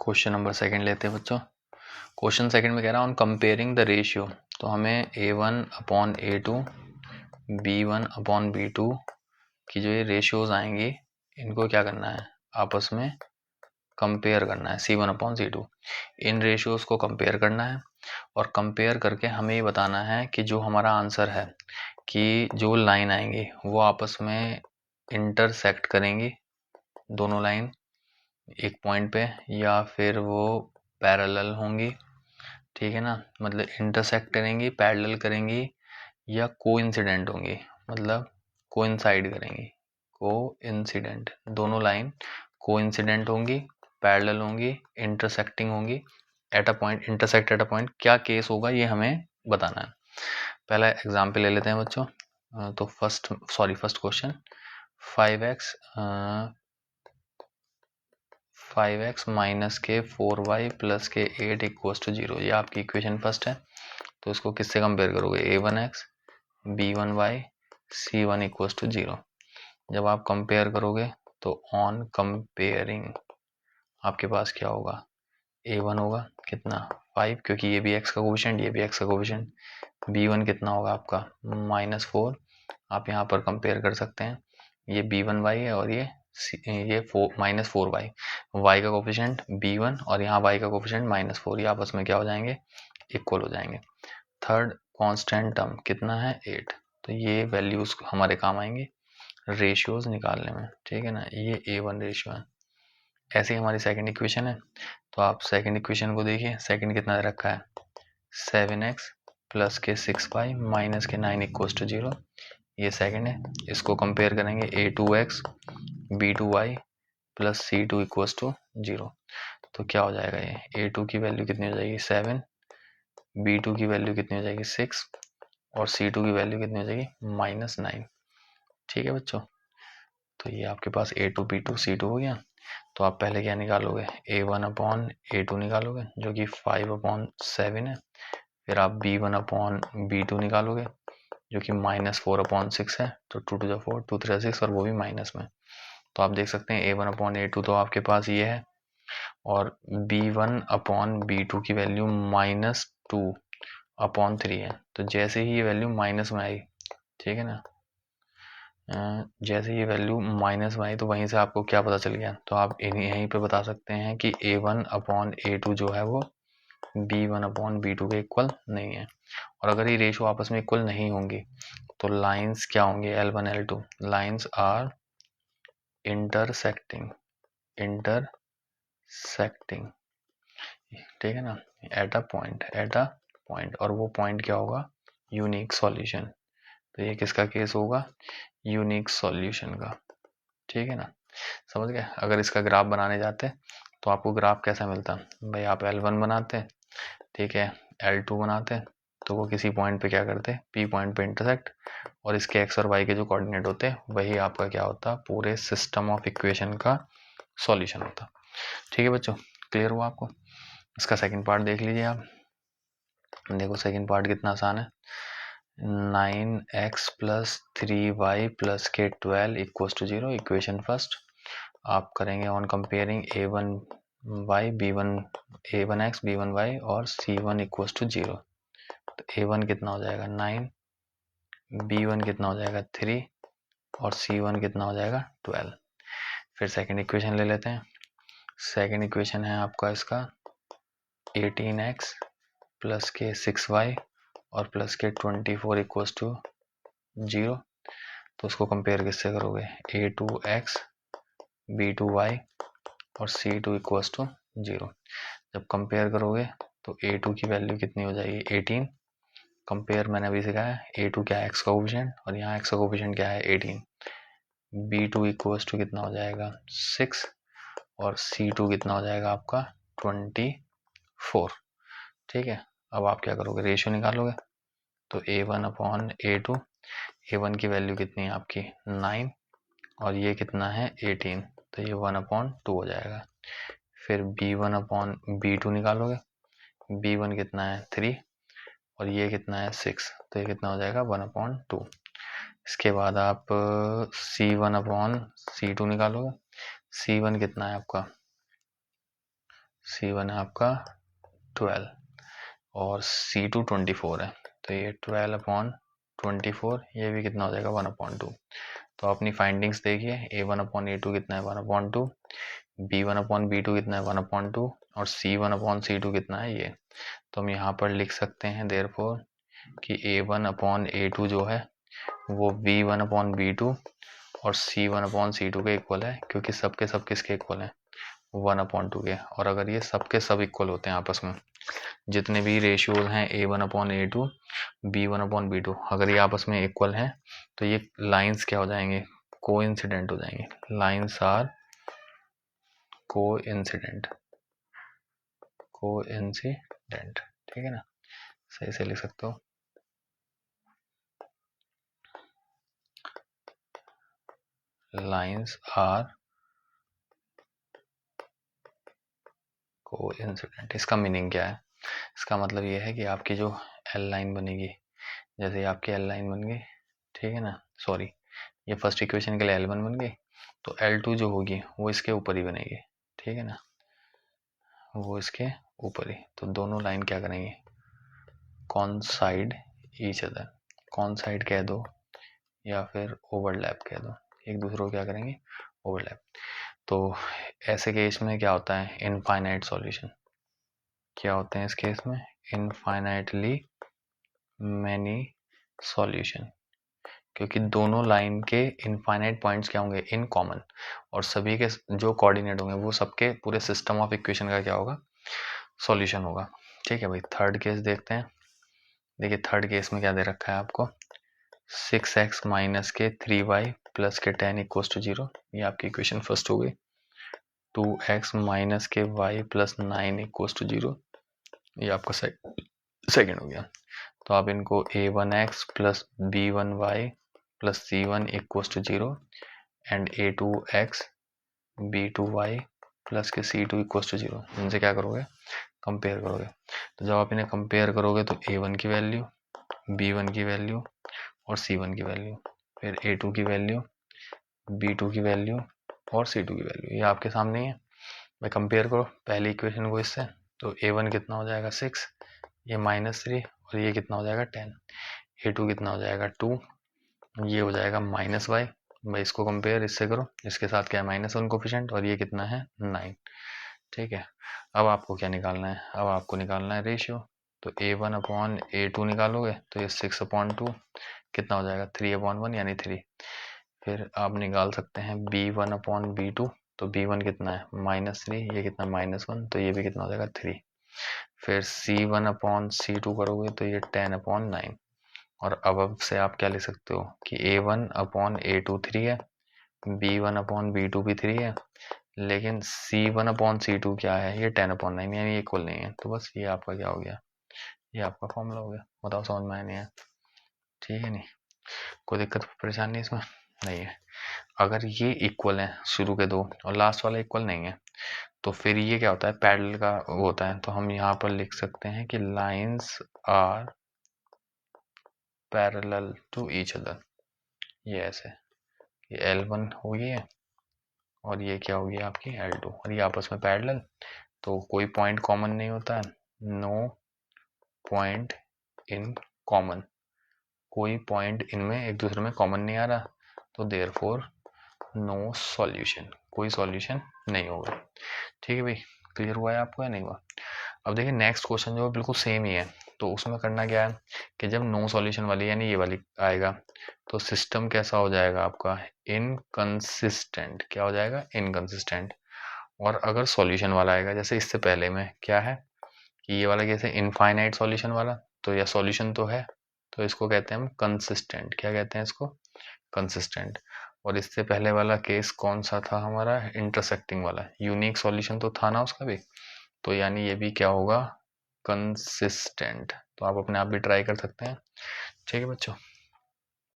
Question number second लेते हैं बच्चों। क्वेश्चन सेकंड में कह रहा है ऑन कंपेयरिंग द रेशियो, तो हमें a1 upon a2 b1 upon b2 की जो ये रेशियोज आएंगी इनको क्या करना है, आपस में कंपेयर करना है। c1 अपॉन c2 इन रेशियोज को कंपेयर करना है और कंपेयर करके हमें ये बताना है कि जो हमारा आंसर है कि जो लाइन आएंगी वो आपस में इंटरसेक्ट करेंगी, दोनों लाइन एक पॉइंट पे, या फिर वो पैरेलल होंगी, ठीक है ना, मतलब इंटरसेक्ट करेंगी, पैरेलल करेंगी, या कोइंसिडेंट होंगी, मतलब कोइंसाइड करेंगी। कोइंसिडेंट, दोनों लाइन कोइंसिडेंट होंगी, पैरेलल होंगी, इंटरसेक्टिंग होंगी at a point, intersect at a point. क्या केस होगा ये हमें बताना है। पहला एग्जाम्पल ले लेते हैं बच्चों। तो फर्स्ट क्वेश्चन 5x माइनस के 4y प्लस के 8 इक्वल्स टू 0, ये आपकी इक्वेशन फर्स्ट है। तो इसको किससे कंपेयर करोगे, a1x b1y c1 equals to 0। जब आप कंपेयर करोगे तो ऑन कंपेयरिंग आपके पास क्या होगा, a1 होगा कितना 5, क्योंकि ये भी x का कोफिशिएंट, ये भी x का कोफिशिएंट। b1 कितना होगा आपका -4, आप यहाँ पर कंपेयर कर सकते हैं, ये b1y है और ये -4y, y का कोफिशिएंट b1 और यहाँ y का कोफिशिएंट -4, ये आपस में क्या हो जाएंगे, इक्वल हो जाएंगे। थर्ड कांस्टेंट टर्म कितना है 8, तो ये वैल्यूज हमारे काम आएंगे रेशियोज निकालने में, ठीक है ना। ये a1 रेशियो है। ऐसे ही हमारी सेकंड इक्वेशन है, तो आप सेकंड इक्वेशन को देखिए। सेकंड कितना दे रखा है 7x प्लस के 6y माइनस के 9 इक्वल्स टू 0, ये सेकंड है। इसको कंपेयर करेंगे a2x b2y plus c2 equals to 0, तो क्या हो जाएगा, ये a2 की वैल्यू कितनी हो जाएगी 7, b2 की वैल्यू कितनी हो जाएगी 6 और c2 की वैल्यू कितनी हो जाएगी -9। ठीक है बच्चों, तो ये आपके पास a2 b2 c2 हो गया। तो आप पहले क्या निकालोगे, a1 अपॉन a2 निकालोगे जो कि 5/7 है। फिर आप b1 अपॉन b2 निकालोगे जो कि -4/6 है, तो 2 to the 4 2 3 6 और वो भी माइनस में। तो आप देख सकते हैं a1 अपॉन a2 तो आपके पास ये है, और b1 अपॉन b2 की वैल्यू -2/3 है। तो जैसे ही ये वैल्यू माइनस में आई, ठीक है ना, जैसे ये वैल्यू माइनस में आई तो वहीं से आपको क्या पता चल गया, तो आप यहीं पे बता सकते हैं कि a1 अपॉन a2 जो है वो b1 अपॉन b2 के इक्वल नहीं है। और अगर ये रेशो आपस में इक्वल नहीं होंगी तो लाइंस क्या होंगे, L1 L2 lines are intersecting, ठीक है ना, एट अ पॉइंट, और वो पॉइंट क्या होगा, यूनिक सॉल्यूशन। तो ये किसका केस होगा, यूनिक सॉल्यूशन का, ठीक है ना, समझ गए। अगर इसका ग्राफ बनाने जाते तो आपको ग्राफ कैसा मिलता, भाई आप L1 बनाते, ठीक है, L2 बनाते, तो वो किसी पॉइंट पे क्या करते, P पॉइंट पे इंटरसेक्ट, और इसके x और y के जो कोऑर्डिनेट होते वही आपका क्या होता, पूरे सिस्टम ऑफ इक्वेशन का सॉल्यूशन होता। ठीक है बच्चों, क्लियर हुआ आपको। इसका सेकंड पार्ट देख लीजिए आप। देखो सेकंड पार्ट कितना आसान है, 9x प्लस 3y प्लस के 12 इक्वल्स टू 0, इक्वेशन फर्स्ट। आप करेंगे on comparing a1y b1 a1x b1y और c1 इक्वल्स टू 0। तो a1 कितना हो जाएगा 9, b1 कितना हो जाएगा 3 और c1 कितना हो जाएगा 12। फिर सेकंड इक्वेशन ले लेते हैं। सेकंड इक्वेशन है आपका इसका 18x प्लस के 6y और प्लस के 24 इक्वल्स टू 0। तो उसको कंपेयर किससे करोगे, a2x b2y और c2 इक्वल्स टू 0। जब कंपेयर करोगे तो a2 की वैल्यू कितनी हो जाएगी 18, कंपेयर मैंने अभी सिखाया, a2 क्या है x का कोफिशिएंट और यहाँ x का कोफिशिएंट क्या है 18, b2 इक्वल्स टू कितना हो जाएगा 6 और c2 कितना हो जाएगा आपका 24। ठीक है, अब आप क्या करोगे, रेशियो निकालोगे, तो a1 अपॉन a2, a1 की वैल्यू कितनी है आपकी 9 और ये कितना है 18, तो ये 1/2 हो जाएगा। फिर b1 अपॉन b2 निकालोगे, b1 कितना है 3 और ये कितना है 6, तो ये कितना हो जाएगा 1/2। इसके बाद आप c1 अपॉन c2 निकालोगे, c1 कितना है आपका C1 है आपका 12 और C2 24 है, तो ये 12/24, ये भी कितना हो जाएगा 1/2। तो अपनी फाइंडिंग्स देखिए, A1/A2 कितना है 1/2, B1/B2 कितना है 1/2 और C1/C2 कितना है ये। तो हम यहाँ पर लिख सकते हैं देयरफॉर कि A1/A2 जो है वो B1/B2 और C1/C2 के इक्वल है, क्योंकि सबके सब किसके इक्वल है 1/2 के। और अगर ये सबके सब इक्वल होते हैं आपस में, जितने भी रेशियोज हैं A1/A2 B1/B2, अगर ये आपस में इक्वल हैं तो ये लाइंस क्या हो जाएंगे, कोइंसिडेंट हो जाएंगे। लाइंस आर कोइंसिडेंट, कोइंसिडेंट, ठीक है ना, सही से लिख सकते हो। लाइंस आर कोइंसिडेंट, इसका मीनिंग क्या है, इसका मतलब ये है कि आपकी जो एल लाइन बनेगी, जैसे आपकी एल लाइन बन गई, ठीक है ना, सॉरी ये फर्स्ट इक्वेशन के लिए L1 बन गई, तो L2 जो होगी वो इसके ऊपर ही बनेगी, ठीक है ना, वो इसके ऊपर ही। तो दोनों लाइन क्या करेंगे, कॉन्साइड ईच अदर, कॉन्साइड कह दो या फिर ओवरलैप कह दो, एक दूसरे को क्या करेंगे, ओवरलैप। तो ऐसे केस में क्या होता है, इनफाइनाइट सॉल्यूशन, क्या होते हैं इस केस में, इनफाइनाइटली मैनी सॉल्यूशन, क्योंकि दोनों लाइन के इनफाइनाइट पॉइंट्स क्या होंगे, इन कॉमन, और सभी के जो कोऑर्डिनेट होंगे वो सबके पूरे सिस्टम ऑफ इक्वेशन का क्या होगा, सॉल्यूशन होगा। ठीक है भाई, थर्ड केस देखते हैं। देखिए थर्ड केस में क्या दे रखा है आपको, 6x माइनस के 3y प्लस के 10 इक्वल टू 0, ये आपकी इक्वेशन फर्स्ट हो गई। 2x माइनस के y प्लस 9 इक्वल टू 0, ये आपका सेकेंड हो गया। तो आप इनको a1x plus b1y plus c1 equal to 0 and a2x b2y plus के c2 इक्वल टू 0, इनसे क्या करोगे, कंपेयर करोगे। तो जब आप इन्हें कंपेयर करोगे तो a1 की वैल्यू, b1 की वैल्यू और c1 की वैल्यू, फिर a2 की वैल्यू, b2 की वैल्यू और c2 की वैल्यू, ये आपके सामने ही है। मैं कंपेयर करो पहली इक्वेशन को इससे, तो a1 कितना हो जाएगा 6, ये -3 और ये कितना हो जाएगा 10, a2 कितना हो जाएगा 2, ये हो जाएगा -y। भाई इसको कंपेयर इससे करो, इसके साथ क्या है -1 कोफिशिएंट और ये कितना है 9, ठीक है। अब आपको क्या निकालना है, अब आपको निकालना है रेशियो। तो a1/a2 निकालोगे तो ये 6/2 कितना हो जाएगा 3/1 यानी 3। फिर आप निकाल सकते हैं b1/b2, तो b1 कितना है -3, ये कितना -1, तो ये भी कितना हो जाएगा 3। फिर c1/c2 करोगे तो ये 10/9, और अब से आप क्या लिख सकते हो कि a1/a2 3 है, b1/b2 भी 3 है, लेकिन c1/c2 क्या है, ये 10/9, यानी इक्वल नहीं है। तो बस ये आपका क्या हो गया, ये आपका फॉर्मूला हो गया। बताओ समझ में आया नहीं है, ठीक है, नहीं कोई दिक्कत परेशानी इसमें नहीं है। अगर ये इक्वल है शुरू के दो और लास्ट वाला इक्वल नहीं है, तो फिर ये क्या होता है, पैरेलल का वो होता है। तो हम यहाँ पर लिख सकते हैं कि lines are parallel to each other, ये ऐसे, ये L1 हो गई है और ये क्या होगी आपकी L2, और ये आपस में पैरेलल, तो कोई पॉइंट कॉमन नहीं होता है, नो पॉइंट इन कॉमन, कोई पॉइंट इनमें एक दूसरे में कॉमन नहीं आ रहा, तो देयरफॉर नो सॉल्यूशन, कोई सॉल्यूशन नहीं होगा। ठीक है भाई, क्लियर हुआ है आपको या नहीं हुआ। अब देखिए नेक्स्ट क्वेश्चन जो है बिल्कुल सेम ही है, तो उसमें करना क्या है कि जब नो सॉल्यूशन वाली यानी ये वाली आएगा तो सिस्टम कैसा हो जाएगा आपका, इनकंसिस्टेंट, क्या हो जाएगा, इनकंसिस्टेंट। और अगर सॉल्यूशन वाला आएगा, जैसे इससे पहले में क्या है कि ये वाला कैसे इनफाइनाइट सॉल्यूशन वाला, तो यह सॉल्यूशन तो है, तो इसको कहते हैं हम कंसिस्टेंट, क्या कहते हैं इसको, कंसिस्टेंट। और इससे पहले वाला केस कौन सा था हमारा, इंटरसेक्टिंग वाला, यूनिक सॉल्यूशन तो था ना उसका भी, तो यानी ये भी क्या होगा, कंसिस्टेंट। तो आप अपने आप भी ट्राई कर सकते हैं, ठीक है बच्चों।